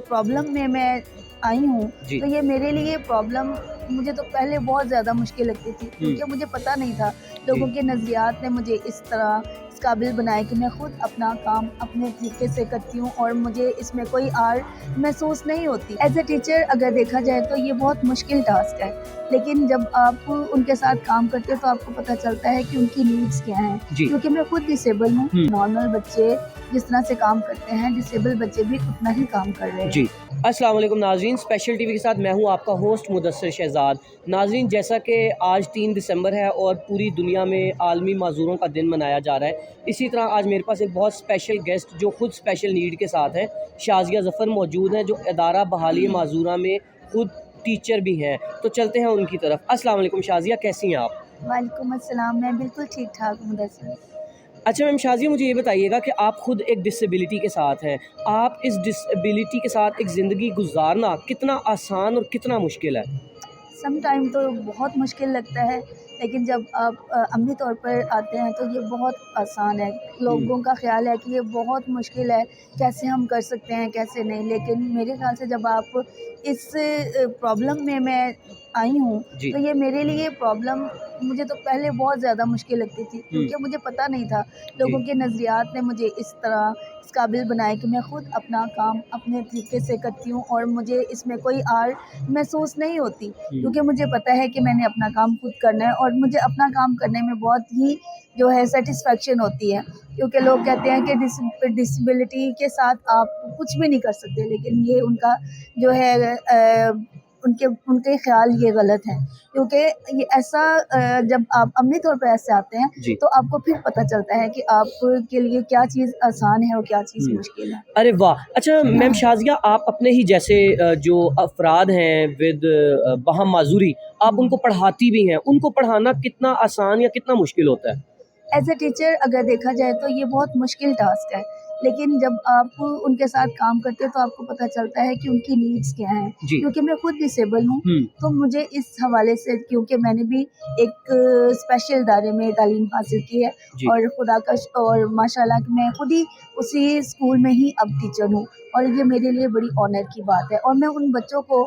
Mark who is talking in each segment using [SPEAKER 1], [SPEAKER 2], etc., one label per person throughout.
[SPEAKER 1] Problem में मैं आई हूँ,
[SPEAKER 2] जी।
[SPEAKER 1] तो ये मेरे लिए प्रॉब्लम मुझे तो पहले बहुत ज़्यादा मुश्किल लगती थी, क्योंकि मुझे पता नहीं था। लोगों
[SPEAKER 2] जी।
[SPEAKER 1] के नज़रियात ने मुझे इस तरह इस काबिल बनाया कि मैं खुद अपना काम अपने तरीके से करती हूँ और मुझे इसमें कोई आड़ महसूस नहीं होती। एज़ अ टीचर अगर देखा जाए तो ये बहुत मुश्किल टास्क है, लेकिन जब आप उनके साथ काम करते हो तो आपको पता चलता है कि उनकी नीड्स क्या हैं।
[SPEAKER 2] जी।
[SPEAKER 1] क्योंकि मैं खुद डिसेबल हूँ, नॉर्मल बच्चे जिस तरह से काम करते हैं, डिसेबल बच्चे भी उतना ही काम कर रहे हैं।
[SPEAKER 2] जी। अस्सलाम वालेकुम नाज़रीन, स्पेशल टीवी के साथ मैं हूं आपका होस्ट मुदस्सिर शहज़ाद। नाज़रीन, जैसा कि आज 3 दिसंबर है और पूरी दुनिया में आलमी माज़ूरों का दिन मनाया जा रहा है, इसी तरह आज मेरे पास एक बहुत स्पेशल गेस्ट जो खुद स्पेशल नीड के साथ हैं, शाज़िया ज़फ़र मौजूद हैं, जो इदारा बहाली माज़ूरा में खुद टीचर भी हैं। तो चलते हैं उनकी तरफ। अस्सलाम वालेकुम शाज़िया, कैसी हैं आप?
[SPEAKER 1] वालेकुम अस्सलाम, मैं बिल्कुल ठीक-ठाक हूँ मुदस्सिर।
[SPEAKER 2] अच्छा मैम शाज़िया, मुझे ये बताइएगा कि आप खुद एक डिसेबिलिटी के साथ हैं। आप इस डिसेबिलिटी के साथ एक ज़िंदगी गुज़ारना कितना आसान और कितना मुश्किल है?
[SPEAKER 1] सम टाइम तो बहुत मुश्किल लगता है, लेकिन जब आप अमली तौर पर आते हैं तो ये बहुत आसान है। लोगों का ख़्याल है कि ये बहुत मुश्किल है, कैसे हम कर सकते हैं, कैसे नहीं। लेकिन मेरे ख़्याल से जब आप इस प्रॉब्लम में मैं आई हूँ,
[SPEAKER 2] जी।
[SPEAKER 1] तो ये मेरे लिए प्रॉब्लम मुझे तो पहले बहुत ज़्यादा मुश्किल लगती थी, क्योंकि मुझे पता नहीं था।
[SPEAKER 2] जी।
[SPEAKER 1] लोगों के नज़रियात ने मुझे इस तरह इस काबिल बनाया कि मैं खुद अपना काम अपने तरीके से करती हूँ और मुझे इसमें कोई आड़ महसूस नहीं होती। क्योंकि मुझे पता है कि मैंने अपना काम खुद करना है और मुझे अपना काम करने में बहुत ही जो है सेटिस्फेक्शन होती है। क्योंकि लोग कहते हैं कि डिसेबिलिटी के साथ आप कुछ भी नहीं कर सकते, लेकिन ये उनका जो है उनके उनके ख्याल ये गलत है। क्योंकि ये ऐसा जब आप अमली तौर पे ऐसे आते हैं
[SPEAKER 2] जी।
[SPEAKER 1] तो आपको फिर पता चलता है कि आपके लिए क्या चीज़ आसान है और क्या चीज़ मुश्किल है।
[SPEAKER 2] अरे वाह! अच्छा मैम शाज़िया, आप अपने ही जैसे जो अफ़राद हैं विद बहम माज़ूरी, आप उनको पढ़ाती भी हैं। उनको पढ़ाना कितना आसान या कितना मुश्किल होता है?
[SPEAKER 1] एज़ अ टीचर अगर देखा जाए तो ये बहुत मुश्किल टास्क है, लेकिन जब आप उनके साथ काम करते हो तो आपको पता चलता है कि उनकी नीड्स क्या हैं।
[SPEAKER 2] जी।
[SPEAKER 1] क्योंकि मैं खुद डिसेबल हूँ,
[SPEAKER 2] हुँ।
[SPEAKER 1] तो मुझे इस हवाले से, क्योंकि मैंने भी एक स्पेशल इदारे में तालीम हासिल की है
[SPEAKER 2] जी।
[SPEAKER 1] और खुदा का और माशाल्लाह कि मैं खुद ही उसी स्कूल में ही अब टीचर हूँ और ये मेरे लिए बड़ी ऑनर की बात है। और मैं उन बच्चों को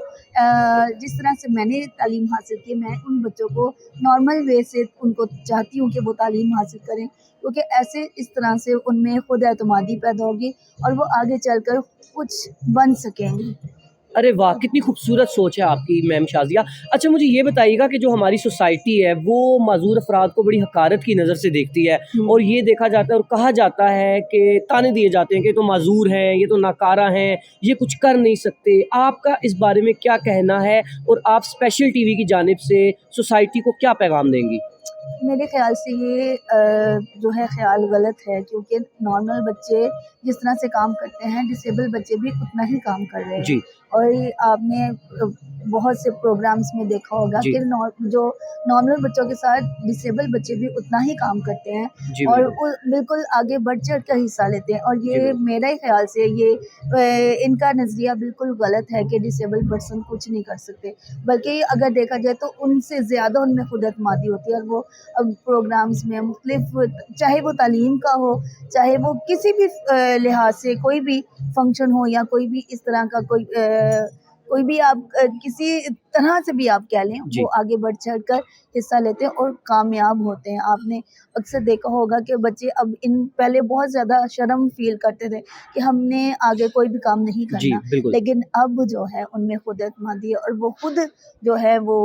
[SPEAKER 1] जिस तरह से मैंने तालीम हासिल की, मैं उन बच्चों को नॉर्मल वे से उनको चाहती हूँ कि वो तालीम हासिल करें, क्योंकि ऐसे इस तरह से उनमें खुद एतमादी पैदा होगी और वो आगे चलकर कुछ बन सकेंगी।
[SPEAKER 2] अरे वाह! कितनी खूबसूरत सोच है आपकी मैम शाज़िया। अच्छा मुझे ये बताइएगा कि जो हमारी सोसाइटी है वो माज़ूर अफ़राद को बड़ी हक़ारत की नज़र से देखती है और ये देखा जाता है और कहा जाता है कि ताने दिए जाते हैं कि ये तो माज़ूर हैं, ये तो नाकारा हैं, ये कुछ कर नहीं सकते। आपका इस बारे में क्या कहना है और आप स्पेशल टीवी की जानिब से सोसाइटी को क्या पैगाम देंगी?
[SPEAKER 1] मेरे ख़्याल से ये जो है ख़्याल गलत है, क्योंकि नॉर्मल बच्चे जिस तरह से काम करते हैं, डिसेबल बच्चे भी उतना ही काम कर रहे हैं।
[SPEAKER 2] जी।
[SPEAKER 1] और ये आपने बहुत से प्रोग्राम्स में देखा होगा
[SPEAKER 2] जी।
[SPEAKER 1] कि जो नॉर्मल बच्चों के साथ डिसेबल बच्चे भी उतना ही काम करते हैं
[SPEAKER 2] जी,
[SPEAKER 1] और
[SPEAKER 2] बिल्कुल।
[SPEAKER 1] वो बिल्कुल आगे बढ़-चढ़ कर हिस्सा लेते हैं। और
[SPEAKER 2] जी,
[SPEAKER 1] ये
[SPEAKER 2] बिल्कुल।
[SPEAKER 1] मेरे ख़्याल से ये इनका नज़रिया बिल्कुल गलत है कि डिसेबल पर्सन कुछ नहीं कर सकते, बल्कि अगर देखा जाए तो उनसे ज़्यादा उनमें खुद एतमादी होती है और वो प्रोग्राम्स में मुख्तलिफ, चाहे वो तालीम का हो, चाहे वो किसी भी लिहाज से कोई भी फंक्शन हो या कोई भी इस तरह का कोई भी आप किसी तरह से भी आप कह लें, वो
[SPEAKER 2] जी।
[SPEAKER 1] आगे बढ़ चढ़ कर हिस्सा लेते हैं और कामयाब होते हैं। आपने अक्सर देखा होगा कि बच्चे अब इन पहले बहुत ज़्यादा शर्म फ़ील करते थे कि हमने आगे कोई भी काम नहीं
[SPEAKER 2] जी,
[SPEAKER 1] करना,
[SPEAKER 2] बिल्कुल।
[SPEAKER 1] लेकिन अब जो है उनमें खुद एतमादी है और वो खुद जो है वो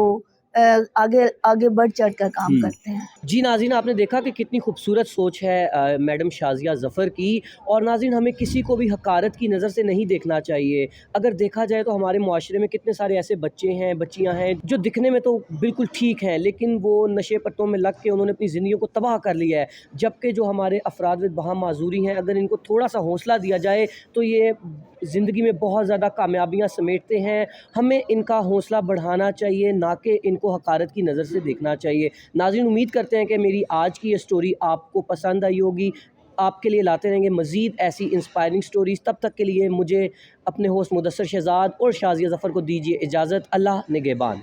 [SPEAKER 1] आगे आगे बढ़ चढ़ कर काम करते हैं।
[SPEAKER 2] जी नाज़रीन, आपने देखा कि कितनी खूबसूरत सोच है मैडम शाज़िया ज़फ़र की। और नाज़रीन, हमें किसी को भी हक़ारत की नज़र से नहीं देखना चाहिए। अगर देखा जाए तो हमारे मुआशरे में कितने सारे ऐसे बच्चे हैं, बच्चियाँ हैं जो दिखने में तो बिल्कुल ठीक हैं, लेकिन वो नशे पत्तों में लग के उन्होंने अपनी ज़िंदगियों को तबाह कर लिया है। जबकि जो हमारे अफ़राद विद बहम माज़ूरी हैं, अगर इनको थोड़ा-सा हौसला दिया जाए तो ये ज़िंदगी में बहुत ज़्यादा कामयाबियाँ समेटते हैं। हमें इनका हौसला बढ़ाना चाहिए, ना कि इनको हक़ारत की नज़र से देखना चाहिए। नाज़रीन, उम्मीद करते हैं कि मेरी आज की ये स्टोरी आपको पसंद आई होगी। आपके लिए लाते रहेंगे मज़ीद ऐसी इंस्पायरिंग स्टोरीज़। तब तक के लिए मुझे अपने होस्ट मुदस्सिर शहज़ाद और शाज़िया ज़फ़र को दीजिए इजाज़त। अल्लाह निगहबान।